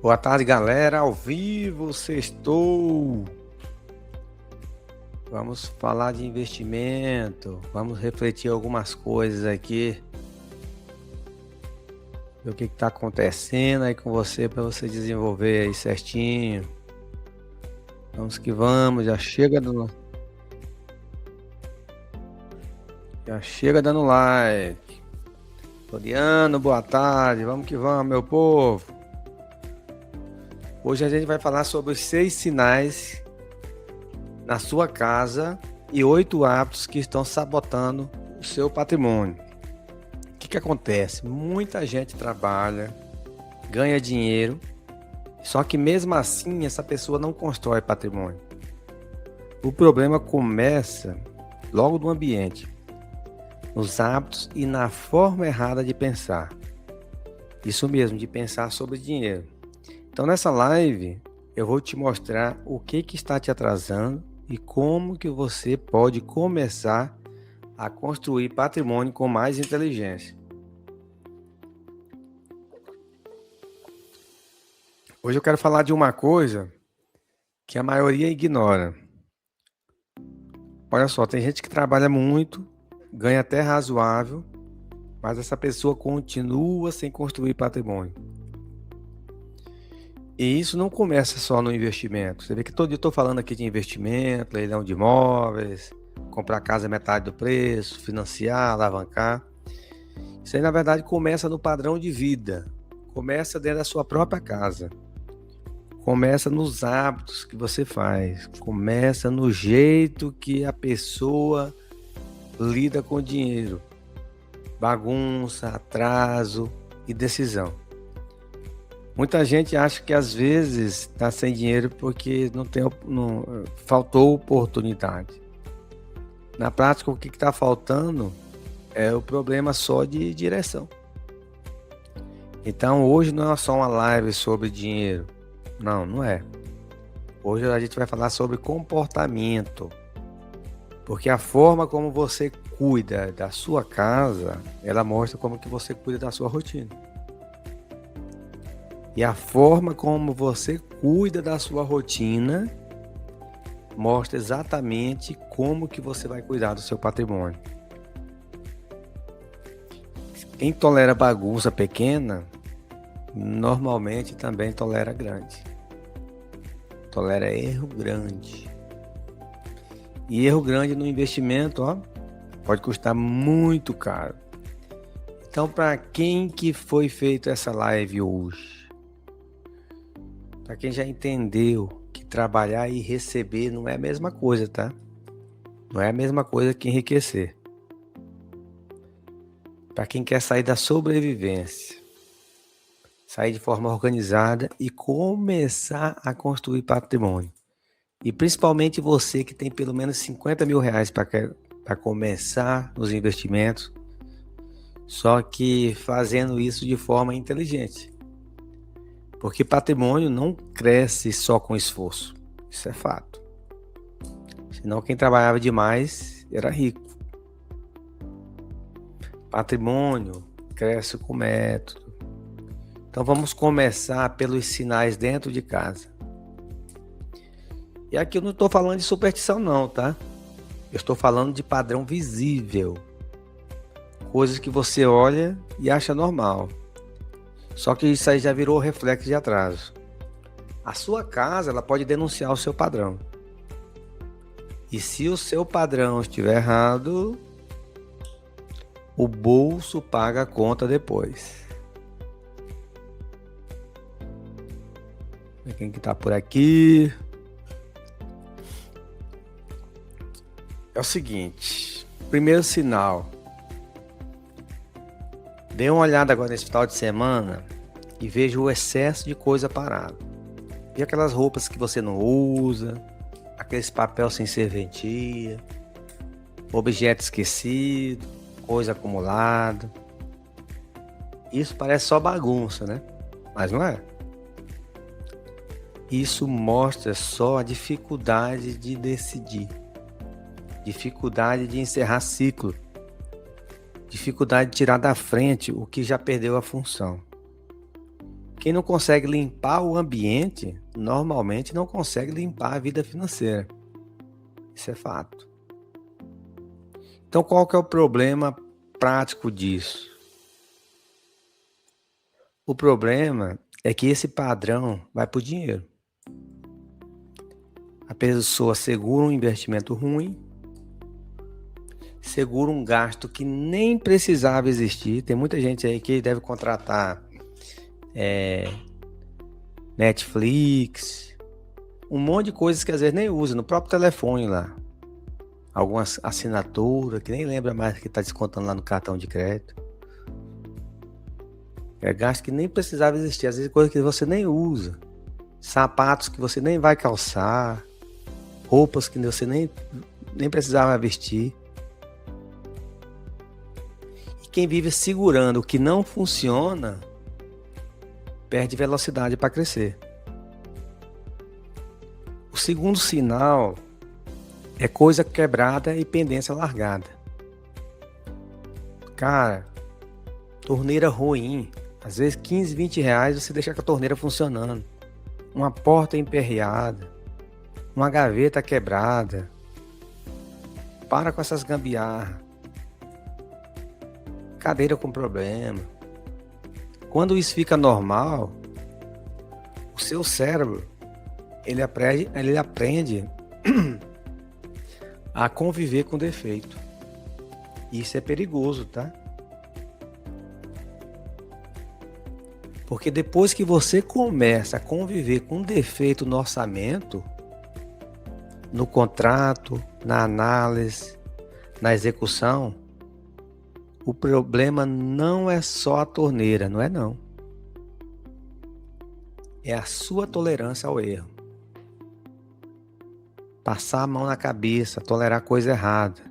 Boa tarde, galera. Ao vivo, sextou. Vamos falar de investimento. Vamos refletir algumas coisas aqui. Ver o que está acontecendo aí com você para você desenvolver aí certinho. Vamos que vamos. Já chega dando like. Floriano, boa tarde. Vamos que vamos, meu povo. Hoje a gente vai falar sobre os 6 sinais na sua casa e 8 hábitos que estão sabotando o seu patrimônio. O que acontece? Muita gente trabalha, ganha dinheiro, só que mesmo assim essa pessoa não constrói patrimônio. O problema começa logo no ambiente, nos hábitos e na forma errada de pensar. Isso mesmo, de pensar sobre dinheiro. Então nessa live eu vou te mostrar o que está te atrasando e como que você pode começar a construir patrimônio com mais inteligência. Hoje eu quero falar de uma coisa que a maioria ignora. Olha só, tem gente que trabalha muito, ganha até razoável, mas essa pessoa continua sem construir patrimônio. E isso não começa só no investimento. Você vê que todo dia eu estou falando aqui de investimento, leilão de imóveis, comprar casa metade do preço, financiar, alavancar. Isso aí, na verdade, começa no padrão de vida. Começa dentro da sua própria casa. Começa nos hábitos que você faz. Começa no jeito que a pessoa lida com o dinheiro. Bagunça, atraso e decisão. Muita gente acha que às vezes está sem dinheiro porque faltou oportunidade. Na prática, o que está faltando é o problema só de direção. Então, hoje não é só uma live sobre dinheiro. Não é. Hoje a gente vai falar sobre comportamento. Porque a forma como você cuida da sua casa, ela mostra como que você cuida da sua rotina. E a forma como você cuida da sua rotina mostra exatamente como que você vai cuidar do seu patrimônio. Quem tolera bagunça pequena, normalmente também tolera grande. Tolera erro grande. E erro grande no investimento, pode custar muito caro. Então, para quem que foi feita essa live hoje? Para quem já entendeu que trabalhar e receber não é a mesma coisa, tá? Não é a mesma coisa que enriquecer. Para quem quer sair da sobrevivência, sair de forma organizada e começar a construir patrimônio. E principalmente você que tem pelo menos 50 mil reais para começar nos investimentos, só que fazendo isso de forma inteligente. Porque patrimônio não cresce só com esforço. Isso é fato. Senão quem trabalhava demais era rico. Patrimônio cresce com método. Então vamos começar pelos sinais dentro de casa. E aqui eu não estou falando de superstição não, tá? Eu estou falando de padrão visível. Coisas que você olha e acha normal. Só que isso aí já virou reflexo de atraso. A sua casa, ela pode denunciar o seu padrão. E se o seu padrão estiver errado, o bolso paga a conta depois. Quem que tá por aqui? É o seguinte, primeiro sinal. Dê uma olhada agora nesse final de semana e veja o excesso de coisa parada. E aquelas roupas que você não usa, aqueles papel sem serventia, objeto esquecido, coisa acumulada. Isso parece só bagunça, né? Mas não é. Isso mostra só a dificuldade de decidir, dificuldade de encerrar ciclo, dificuldade de tirar da frente o que já perdeu a função. Quem não consegue limpar o ambiente, normalmente não consegue limpar a vida financeira. Isso é fato. Então, qual que é o problema prático disso? O problema é que esse padrão vai para o dinheiro. A pessoa segura um investimento ruim, segura um gasto que nem precisava existir. Tem muita gente aí que deve contratar Netflix, um monte de coisas que às vezes nem usa, no próprio telefone lá. Algumas assinaturas que nem lembra mais que está descontando lá no cartão de crédito. É gasto que nem precisava existir, às vezes coisa que você nem usa. Sapatos que você nem vai calçar, roupas que você nem precisava vestir. E quem vive segurando o que não funciona, perde velocidade para crescer. O segundo sinal é coisa quebrada e pendência largada. Cara, torneira ruim, às vezes 15, 20 reais você deixa com a torneira funcionando. Uma porta emperreada, uma gaveta quebrada. Para com essas gambiarras. Cadeira com problema. Quando isso fica normal, o seu cérebro, ele aprende a conviver com defeito. Isso é perigoso, tá? Porque depois que você começa a conviver com defeito no orçamento, no contrato, na análise, na execução, o problema não é só a torneira, não é não. É a sua tolerância ao erro. Passar a mão na cabeça, tolerar coisa errada.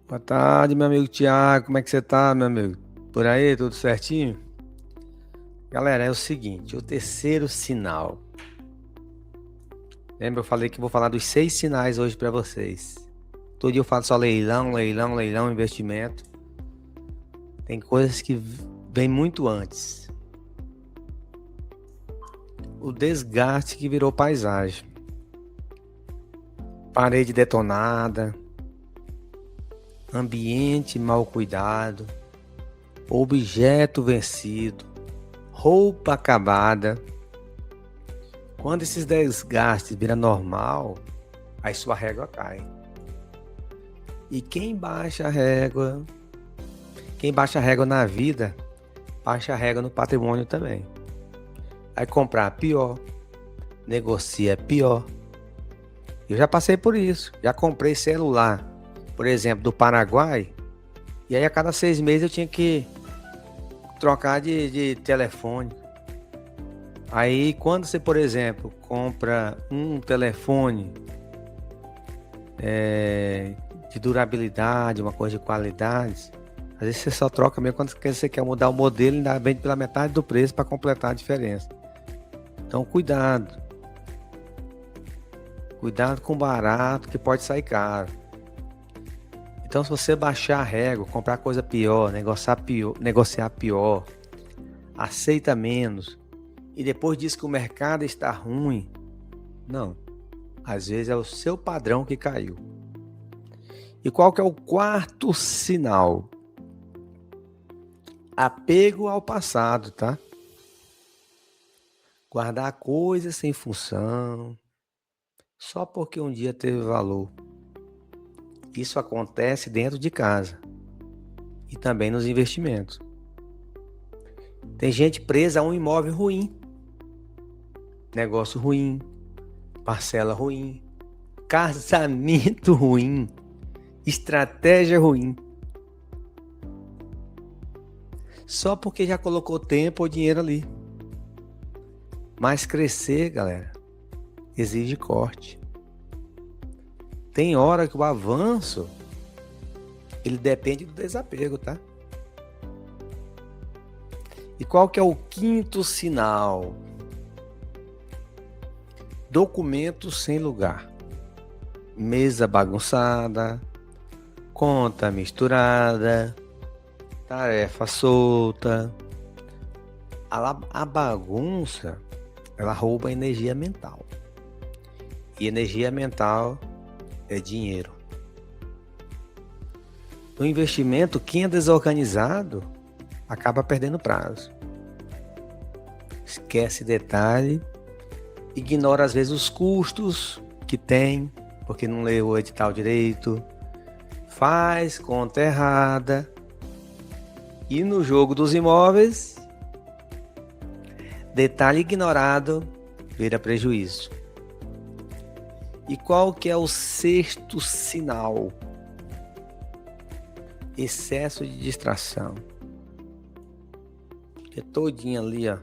Boa tarde, meu amigo Tiago. Como é que você tá, meu amigo? Por aí, tudo certinho? Galera, é o seguinte, o terceiro sinal. Lembra, eu falei que vou falar dos 6 sinais hoje para vocês. Todo dia eu falo só leilão, investimento. Tem coisas que vêm muito antes. O desgaste que virou paisagem. Parede detonada. Ambiente mal cuidado. Objeto vencido. Roupa acabada. Quando esses desgastes viram normal, aí sua régua cai. E quem baixa a régua na vida, baixa a régua no patrimônio também. Aí comprar pior, negocia pior. Eu já passei por isso, já comprei celular, por exemplo, do Paraguai, e aí a cada 6 meses eu tinha que trocar de telefone. Aí quando você, por exemplo, compra um telefone de durabilidade, uma coisa de qualidade, às vezes você só troca mesmo quando você quer mudar o modelo e ainda vende pela metade do preço para completar a diferença. Então cuidado. Cuidado com barato que pode sair caro. Então se você baixar a régua, comprar coisa pior, negociar pior, aceita menos, e depois diz que o mercado está ruim, não. Às vezes é o seu padrão que caiu. E qual que é o quarto sinal? Apego ao passado, tá? Guardar coisas sem função, só porque um dia teve valor. Isso acontece dentro de casa e também nos investimentos. Tem gente presa a um imóvel ruim, negócio ruim, parcela ruim, casamento ruim, estratégia ruim. Só porque já colocou tempo ou dinheiro ali. Mas crescer, galera, exige corte. Tem hora que o avanço, ele depende do desapego, tá? E qual que é o quinto sinal? Documentos sem lugar. mesa bagunçada, conta misturada, tarefa solta. A bagunça, ela rouba energia mental. E energia mental é dinheiro. No investimento, quem é desorganizado acaba perdendo prazo. Esquece detalhe, ignora às vezes os custos que tem, porque não leu o edital direito, faz conta errada. E no jogo dos imóveis, detalhe ignorado vira prejuízo. E qual que é o sexto sinal? Excesso de distração. É todinho ali, ó.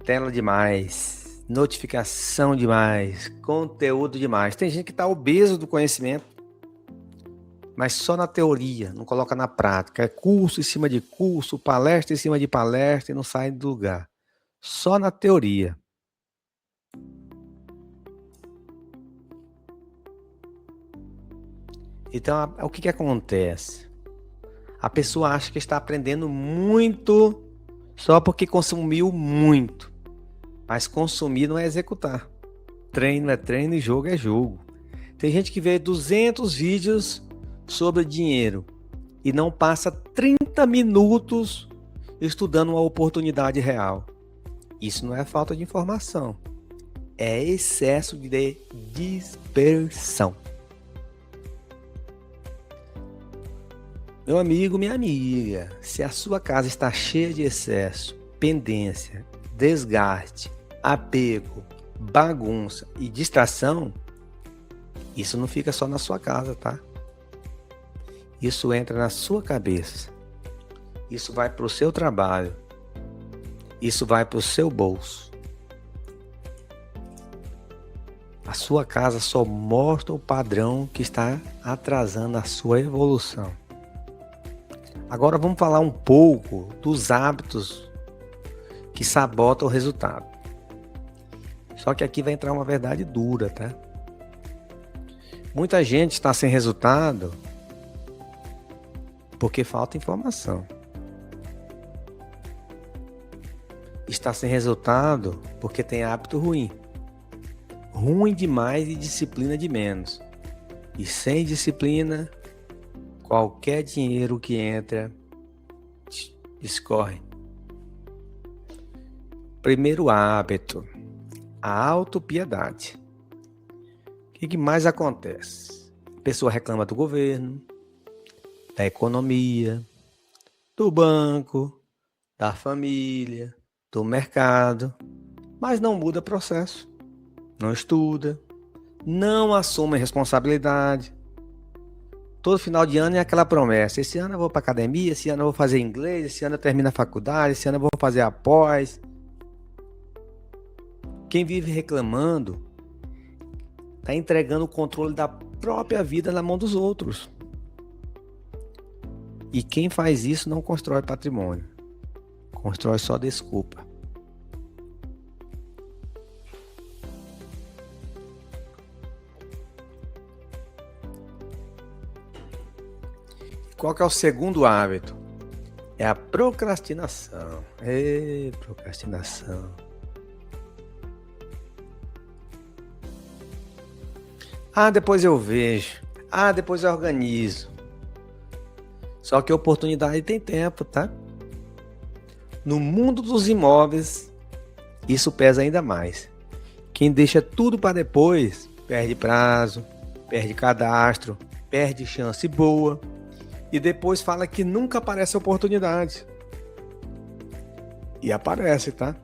Tela demais, notificação demais, conteúdo demais. Tem gente que está obeso do conhecimento, mas só na teoria, não coloca na prática. É curso em cima de curso, palestra em cima de palestra e não sai do lugar. Só na teoria. Então, o que acontece? A pessoa acha que está aprendendo muito só porque consumiu muito. Mas consumir não é executar. Treino é treino e jogo é jogo. Tem gente que vê 200 vídeos sobre dinheiro e não passa 30 minutos estudando uma oportunidade real. Isso não é falta de informação. É excesso de dispersão. Meu amigo, minha amiga, se a sua casa está cheia de excesso, pendência, desgaste, apego, bagunça e distração, isso não fica só na sua casa, tá? Isso entra na sua cabeça. Isso vai para o seu trabalho. Isso vai para o seu bolso. A sua casa só mostra o padrão que está atrasando a sua evolução. Agora vamos falar um pouco dos hábitos que sabotam o resultado. Só que aqui vai entrar uma verdade dura, tá? Muita gente está sem resultado porque falta informação. Está sem resultado porque tem hábito ruim. Ruim demais e disciplina de menos. E sem disciplina, qualquer dinheiro que entra escorre. Primeiro hábito, a autopiedade. O que mais acontece? A pessoa reclama do governo, da economia, do banco, da família, do mercado, mas não muda processo, não estuda, não assume responsabilidade. Todo final de ano é aquela promessa: esse ano eu vou para academia, esse ano eu vou fazer inglês, esse ano eu termino a faculdade, esse ano eu vou fazer a pós. Quem vive reclamando está entregando o controle da própria vida na mão dos outros. E quem faz isso não constrói patrimônio, constrói só desculpa. Qual que é o segundo hábito? É a procrastinação. Procrastinação. Depois eu vejo. Depois eu organizo. Só que a oportunidade tem tempo, tá? No mundo dos imóveis, isso pesa ainda mais. Quem deixa tudo para depois, perde prazo, perde cadastro, perde chance boa. E depois fala que nunca aparece oportunidade. E aparece, tá?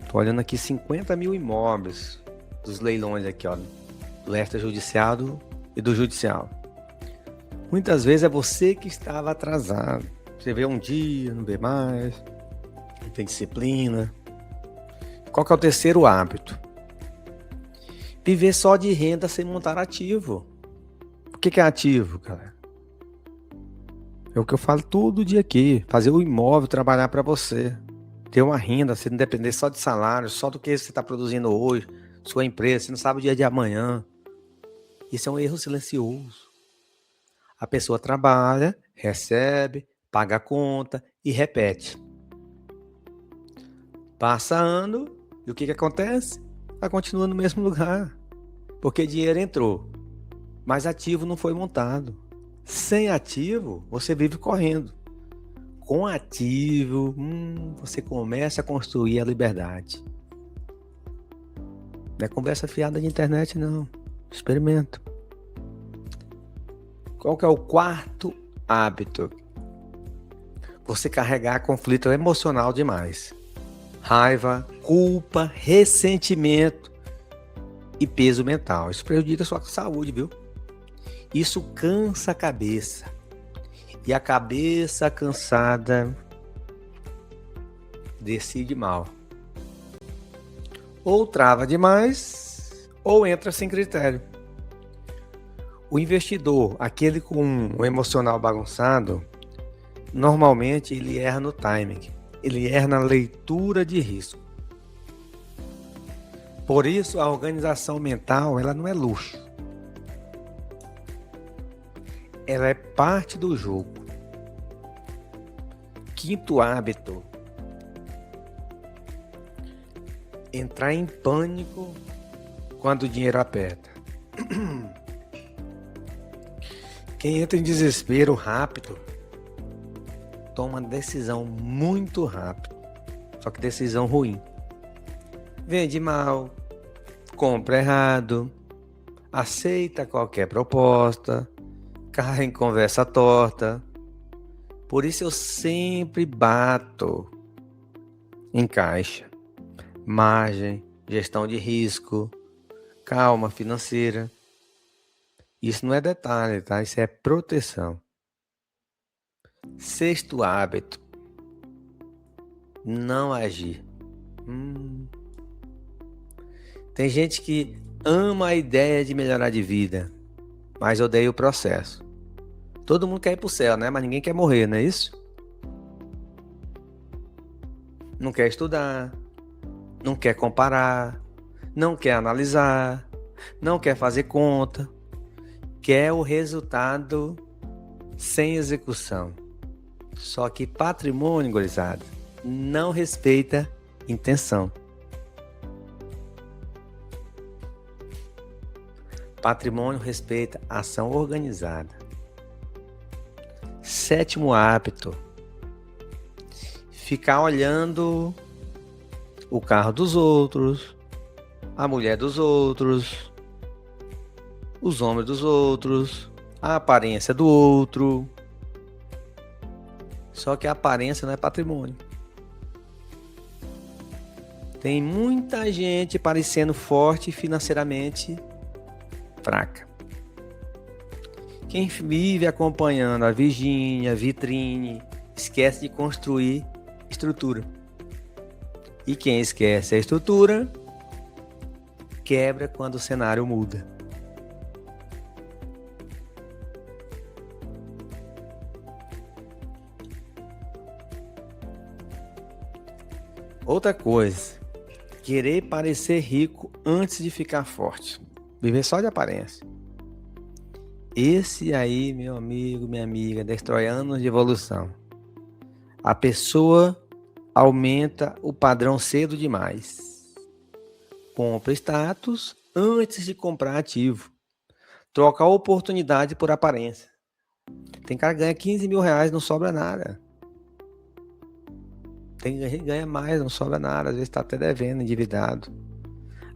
Tô olhando aqui 50 mil imóveis dos leilões aqui, ó, do extrajudicial e do judicial. Muitas vezes é você que estava atrasado. Você vê um dia, não vê mais, não tem disciplina. Qual que é o terceiro hábito? Viver só de renda sem montar ativo. O que é ativo, cara? É o que eu falo todo dia aqui. Fazer o imóvel trabalhar para você. Ter uma renda, você não depender só de salário, só do que você está produzindo hoje, sua empresa, você não sabe o dia de amanhã. Isso é um erro silencioso. A pessoa trabalha, recebe, paga a conta e repete. Passa ano e o que acontece? Ela continua no mesmo lugar, porque dinheiro entrou, mas ativo não foi montado. Sem ativo, você vive correndo. Com ativo, você começa a construir a liberdade. Não é conversa fiada de internet, não. Experimenta. Qual que é o quarto hábito? Você carregar conflito emocional demais. Raiva, culpa, ressentimento e peso mental. Isso prejudica a sua saúde, viu? Isso cansa a cabeça. E a cabeça cansada decide mal. Ou trava demais, ou entra sem critério. O investidor, aquele com o emocional bagunçado, normalmente ele erra no timing. Ele erra na leitura de risco. Por isso, a organização mental, ela não é luxo. Ela é parte do jogo. Quinto hábito: entrar em pânico quando o dinheiro aperta. Quem entra em desespero rápido toma decisão muito rápido, só que decisão ruim. Vende mal, compra errado, aceita qualquer proposta, cai em conversa torta. Por isso eu sempre bato em caixa, margem, gestão de risco, calma financeira. Isso não é detalhe, tá? Isso é proteção. Sexto hábito: não agir. Tem gente que ama a ideia de melhorar de vida, mas odeia o processo. Todo mundo quer ir pro céu, né? Mas ninguém quer morrer, não é isso? Não quer estudar, não quer comparar, não quer analisar, não quer fazer conta, quer o resultado sem execução. Só que patrimônio, gurizada, não respeita intenção. Patrimônio respeita ação organizada. Sétimo hábito: ficar olhando o carro dos outros, a mulher dos outros, os homens dos outros, a aparência do outro. Só que a aparência não é patrimônio. Tem muita gente parecendo forte financeiramente fraca. Quem vive acompanhando a Virgínia, a vitrine, esquece de construir estrutura. E quem esquece a estrutura, quebra quando o cenário muda. Outra coisa: querer parecer rico antes de ficar forte. Viver só de aparência. Esse aí, meu amigo, minha amiga, destrói anos de evolução. A pessoa aumenta o padrão cedo demais. Compra status antes de comprar ativo. Troca a oportunidade por aparência. Tem cara que ganha 15 mil reais, não sobra nada. Tem gente que ganha mais, não sobra nada. Às vezes está até devendo, endividado.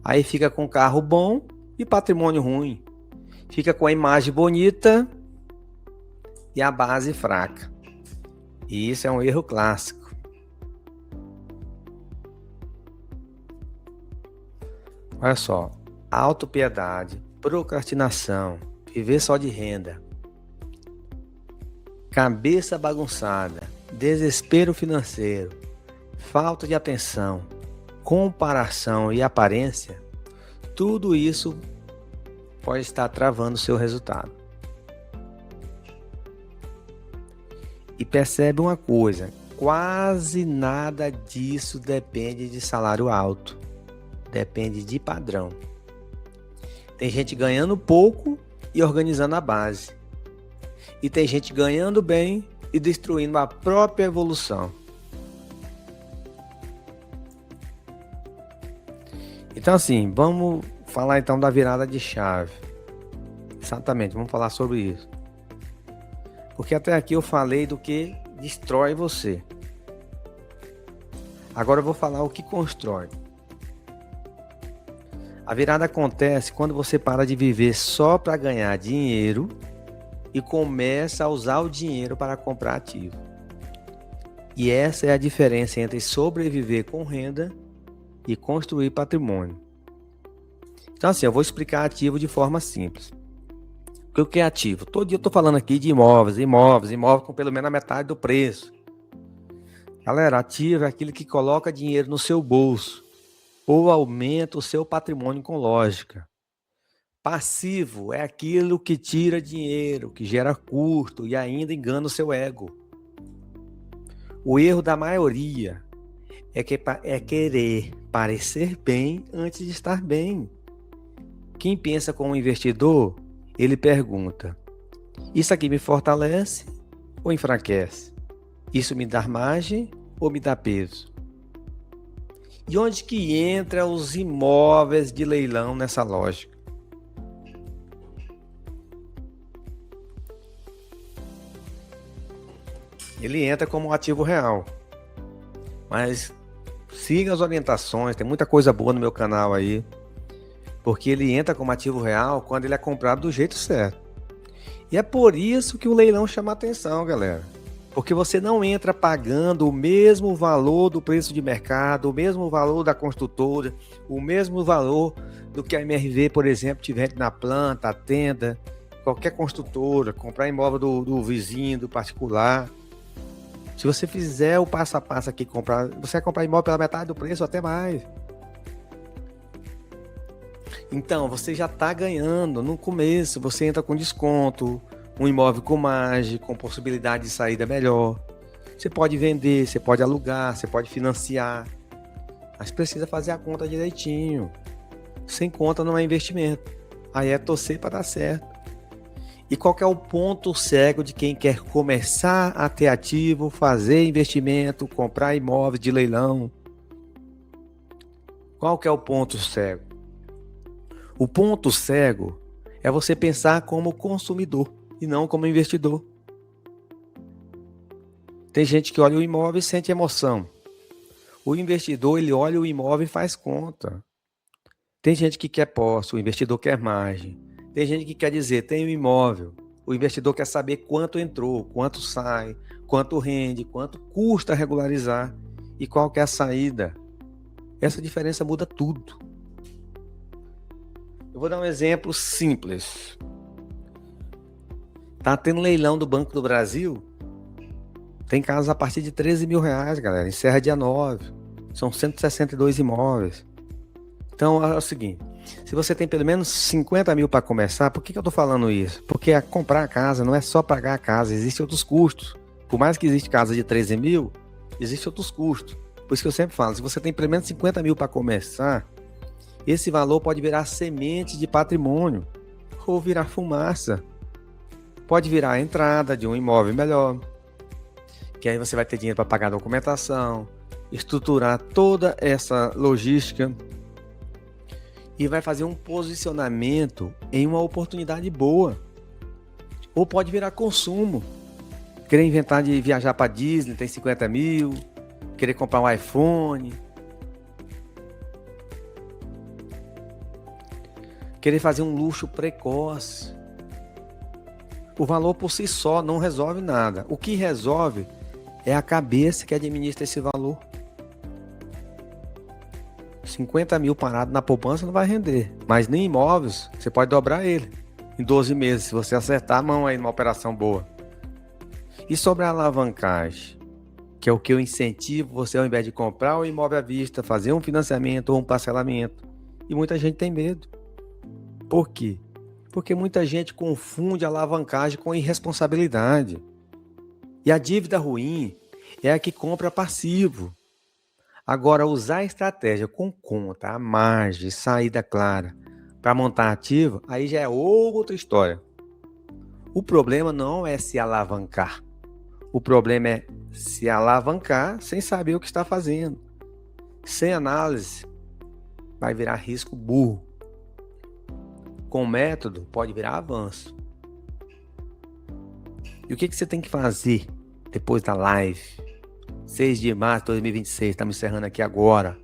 Aí fica com carro bom e patrimônio ruim. Fica com a imagem bonita e a base fraca. E isso é um erro clássico. Olha só: autopiedade, procrastinação, viver só de renda, cabeça bagunçada, desespero financeiro, falta de atenção, comparação e aparência, tudo isso pode estar travando o seu resultado. E percebe uma coisa: quase nada disso depende de salário alto. depende de padrão. Tem gente ganhando pouco e organizando a base. E tem gente ganhando bem e destruindo a própria evolução. Então assim, vamos falar então da virada de chave. Exatamente, vamos falar sobre isso. Porque até aqui eu falei do que destrói você. Agora eu vou falar o que constrói. A virada acontece quando você para de viver só para ganhar dinheiro e começa a usar o dinheiro para comprar ativo. E essa é a diferença entre sobreviver com renda e construir patrimônio. Então assim, eu vou explicar ativo de forma simples. O que é ativo? Todo dia eu estou falando aqui de imóveis com pelo menos a metade do preço. Galera, ativo é aquilo que coloca dinheiro no seu bolso ou aumenta o seu patrimônio com lógica. Passivo é aquilo que tira dinheiro, que gera custo e ainda engana o seu ego. O erro da maioria é querer parecer bem antes de estar bem. Quem pensa como investidor, ele pergunta: isso aqui me fortalece ou enfraquece? Isso me dá margem ou me dá peso? E onde que entra os imóveis de leilão nessa lógica? Ele entra como um ativo real. Mas siga as orientações, tem muita coisa boa no meu canal aí. Porque ele entra como ativo real quando ele é comprado do jeito certo. E é por isso que o leilão chama atenção, galera. Porque você não entra pagando o mesmo valor do preço de mercado, o mesmo valor da construtora, o mesmo valor do que a MRV, por exemplo, tiver na planta, a tenda, qualquer construtora, comprar imóvel do vizinho, do particular. Se você fizer o passo a passo aqui, você vai comprar imóvel pela metade do preço, até mais. Então, você já está ganhando no começo, você entra com desconto, um imóvel com margem, com possibilidade de saída melhor. Você pode vender, você pode alugar, você pode financiar, mas precisa fazer a conta direitinho. Sem conta não é investimento, aí é torcer para dar certo. E qual que é o ponto cego de quem quer começar a ter ativo, fazer investimento, comprar imóveis de leilão? Qual que é o ponto cego? O ponto cego é você pensar como consumidor e não como investidor. Tem gente que olha o imóvel e sente emoção. O investidor, ele olha o imóvel e faz conta. Tem gente que quer posse, o investidor quer margem. Tem gente que quer dizer, tem um imóvel. O investidor quer saber quanto entrou, quanto sai, quanto rende, quanto custa regularizar e qual que é a saída. Essa diferença muda tudo. Eu vou dar um exemplo simples. Tá tendo leilão do Banco do Brasil. Tem casas a partir de R$13 mil, galera. Encerra dia 9. São 162 imóveis. Então é o seguinte. Se você tem pelo menos 50 mil para começar, por que eu tô falando isso? Porque comprar a casa não é só pagar a casa. Existem outros custos. Por mais que existe casa de 13 mil, existem outros custos. Por isso que eu sempre falo. Se você tem pelo menos 50 mil para começar, esse valor pode virar semente de patrimônio ou virar fumaça. Pode virar a entrada de um imóvel melhor, que aí você vai ter dinheiro para pagar a documentação, estruturar toda essa logística e vai fazer um posicionamento em uma oportunidade boa. Ou pode virar consumo. Querer inventar de viajar para Disney, tem 50 mil, querer comprar um iPhone, querer fazer um luxo precoce. O valor por si só não resolve nada. O que resolve é a cabeça que administra esse valor. 50 mil parado na poupança não vai render. Mas nem imóveis, você pode dobrar ele em 12 meses, se você acertar a mão aí numa operação boa. E sobre a alavancagem, que é o que eu incentivo você, ao invés de comprar o imóvel à vista, fazer um financiamento ou um parcelamento. E muita gente tem medo. Por quê? Porque muita gente confunde alavancagem com irresponsabilidade. E a dívida ruim é a que compra passivo. Agora, usar a estratégia com conta, a margem, saída clara para montar ativo, aí já é outra história. O problema não é se alavancar. O problema é se alavancar sem saber o que está fazendo. Sem análise, vai virar risco burro. Com método, pode virar avanço. E o que você tem que fazer depois da live? 6 de março de 2026, estamos encerrando aqui agora.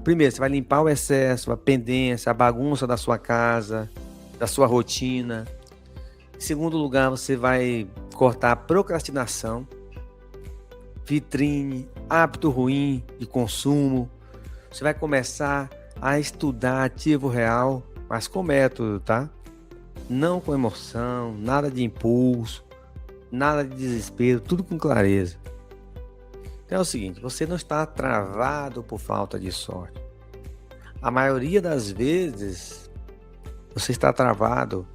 Primeiro, você vai limpar o excesso, a pendência, a bagunça da sua casa, da sua rotina. Em segundo lugar, você vai cortar a procrastinação, vitrine, hábito ruim de consumo. Você vai começar a estudar ativo real, mas com método, tá? Não com emoção, nada de impulso, nada de desespero, tudo com clareza. Então é o seguinte, você não está travado por falta de sorte. A maioria das vezes, você está travado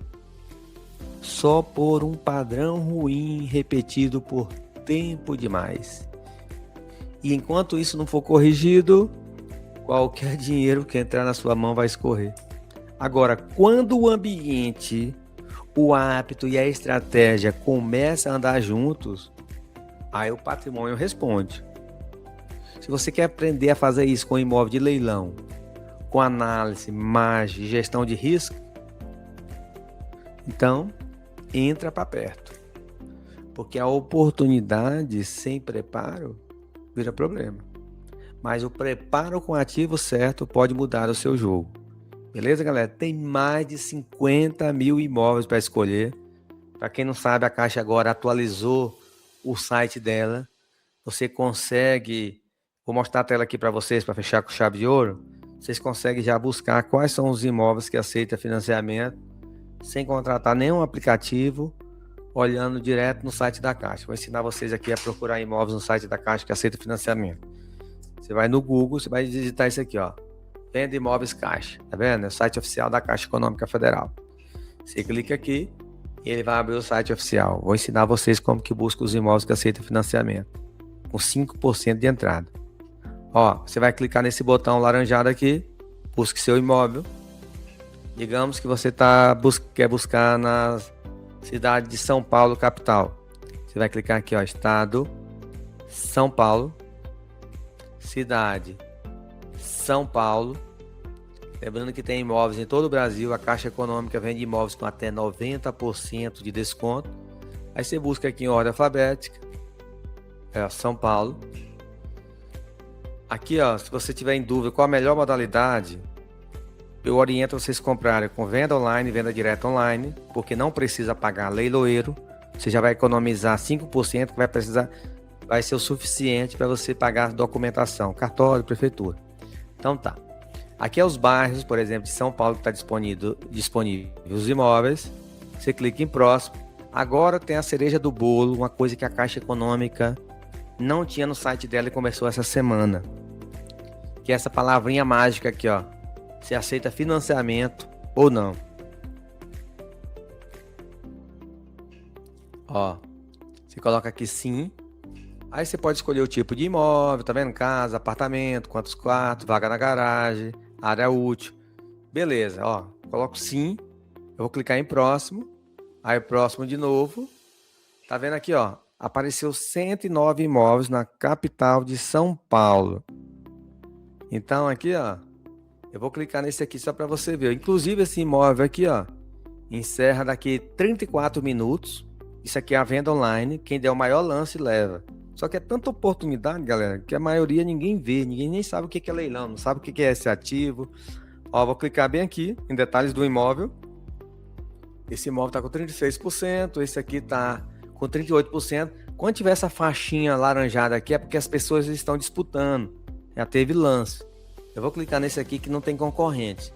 só por um padrão ruim repetido por tempo demais. E enquanto isso não for corrigido, qualquer dinheiro que entrar na sua mão vai escorrer. Agora, quando o ambiente, o hábito e a estratégia começam a andar juntos, aí o patrimônio responde. Se você quer aprender a fazer isso com imóvel de leilão, com análise, margem, gestão de risco, então entra para perto. Porque a oportunidade sem preparo vira problema. Mas o preparo com o ativo certo pode mudar o seu jogo. Beleza, galera? Tem mais de 50 mil imóveis para escolher. Para quem não sabe, a Caixa agora atualizou o site dela. Você consegue... Vou mostrar a tela aqui para vocês, para fechar com chave de ouro. Vocês conseguem já buscar quais são os imóveis que aceitam financiamento, sem contratar nenhum aplicativo, olhando direto no site da Caixa. Vou ensinar vocês aqui a procurar imóveis no site da Caixa que aceita financiamento. Você vai no Google, você vai digitar isso aqui, ó. Venda Imóveis Caixa, tá vendo? É o site oficial da Caixa Econômica Federal. Você clica aqui e ele vai abrir o site oficial. Vou ensinar vocês como que busca os imóveis que aceitam financiamento, com 5% de entrada. Ó, você vai clicar nesse botão laranjado aqui, busque seu imóvel. Digamos que você quer buscar na cidade de São Paulo, capital. Você vai clicar aqui, ó, estado, São Paulo, cidade, São Paulo. Lembrando que tem imóveis em todo o Brasil, a Caixa Econômica vende imóveis com até 90% de desconto. Aí você busca aqui em ordem alfabética, São Paulo. Aqui, ó, se você tiver em dúvida qual a melhor modalidade, eu oriento vocês comprarem com venda online, venda direta online, porque não precisa pagar leiloeiro. Você já vai economizar 5% que vai ser o suficiente para você pagar a documentação, cartório, prefeitura. Então tá. Aqui é os bairros, por exemplo, de São Paulo que está disponível os imóveis. Você clica em próximo. Agora tem a cereja do bolo, uma coisa que a Caixa Econômica não tinha no site dela e começou essa semana. Que é essa palavrinha mágica aqui, ó. Se aceita financiamento ou não. Ó, você coloca aqui sim. Aí você pode escolher o tipo de imóvel, tá vendo? Casa, apartamento, quantos quartos, vaga na garagem, área útil. Beleza, ó. Coloco sim. Eu vou clicar em próximo. Aí próximo de novo. Tá vendo aqui, ó? Apareceu 109 imóveis na capital de São Paulo. Então aqui, ó. Eu vou clicar nesse aqui só para você ver. Inclusive esse imóvel aqui, ó, encerra daqui 34 minutos. Isso aqui é a venda online. Quem der o maior lance leva. Só que é tanta oportunidade, galera, que a maioria ninguém vê. Ninguém nem sabe o que é leilão, não sabe o que é esse ativo. Ó, vou clicar bem aqui em detalhes do imóvel. Esse imóvel está com 36%. Esse aqui está com 38%. Quando tiver essa faixinha laranjada aqui é porque as pessoas estão disputando. Já teve lance. Eu vou clicar nesse aqui que não tem concorrente.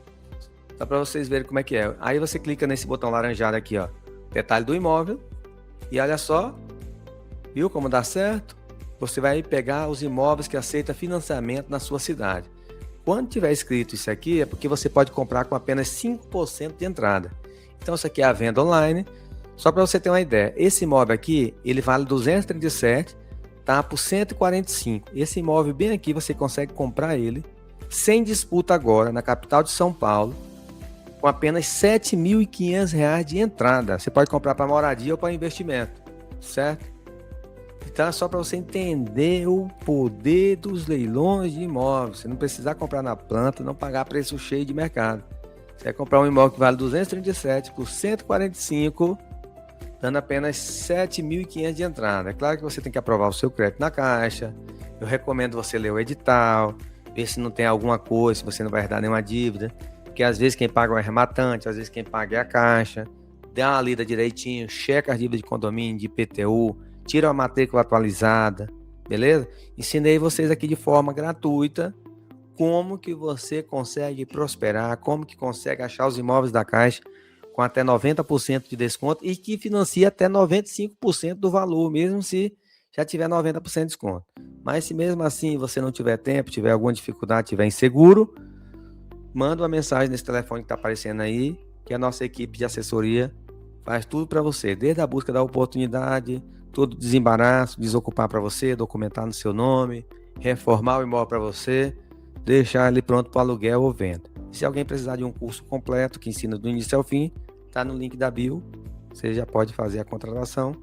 Só para vocês verem como é que é. Aí você clica nesse botão laranjado aqui, ó. Detalhe do imóvel. E olha só. Viu como dá certo? Você vai pegar os imóveis que aceitam financiamento na sua cidade. Quando tiver escrito isso aqui, é porque você pode comprar com apenas 5% de entrada. Então isso aqui é a venda online. Só para você ter uma ideia. Esse imóvel aqui, ele vale 237. tá por 145. Esse imóvel bem aqui você consegue comprar ele sem disputa agora na capital de São Paulo, com apenas R$ 7.500 de entrada. Você pode comprar para moradia ou para investimento, certo? Então é só para você entender o poder dos leilões de imóveis. Você não precisar comprar na planta, não pagar preço cheio de mercado. Você vai comprar um imóvel que vale 237 por 145, dando apenas 7.500 de entrada. É claro que você tem que aprovar o seu crédito na Caixa. Eu recomendo você ler o edital, ver se não tem alguma coisa, se você não vai herdar nenhuma dívida. Porque às vezes quem paga é o arrematante, às vezes quem paga é a Caixa. Dá uma lida direitinho, checa as dívidas de condomínio, de IPTU, tira a matrícula atualizada, beleza? Ensinei vocês aqui de forma gratuita como que você consegue prosperar, como que consegue achar os imóveis da Caixa com até 90% de desconto e que financia até 95% do valor, mesmo se já tiver 90% de desconto. Mas se mesmo assim você não tiver tempo, tiver alguma dificuldade, tiver inseguro, manda uma mensagem nesse telefone que está aparecendo aí, que a nossa equipe de assessoria faz tudo para você, desde a busca da oportunidade, todo desembaraço, desocupar para você, documentar no seu nome, reformar o imóvel para você, deixar ele pronto para aluguel ou venda. Se alguém precisar de um curso completo que ensina do início ao fim, está no link da bio, você já pode fazer a contratação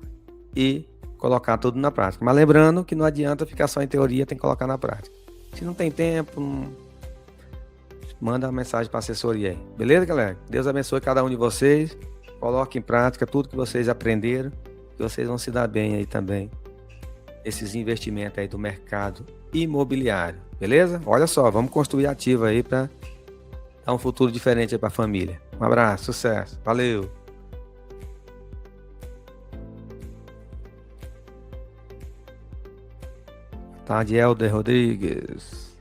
e colocar tudo na prática. Mas lembrando que não adianta ficar só em teoria, tem que colocar na prática. Se não tem tempo, manda uma mensagem para a assessoria aí. Beleza, galera? Deus abençoe cada um de vocês. Coloque em prática tudo que vocês aprenderam, que vocês vão se dar bem aí também. Esses investimentos aí do mercado imobiliário. Beleza? Olha só, vamos construir ativo aí para dar um futuro diferente aí para a família. Um abraço, sucesso. Valeu! Tarde, Helder Rodrigues.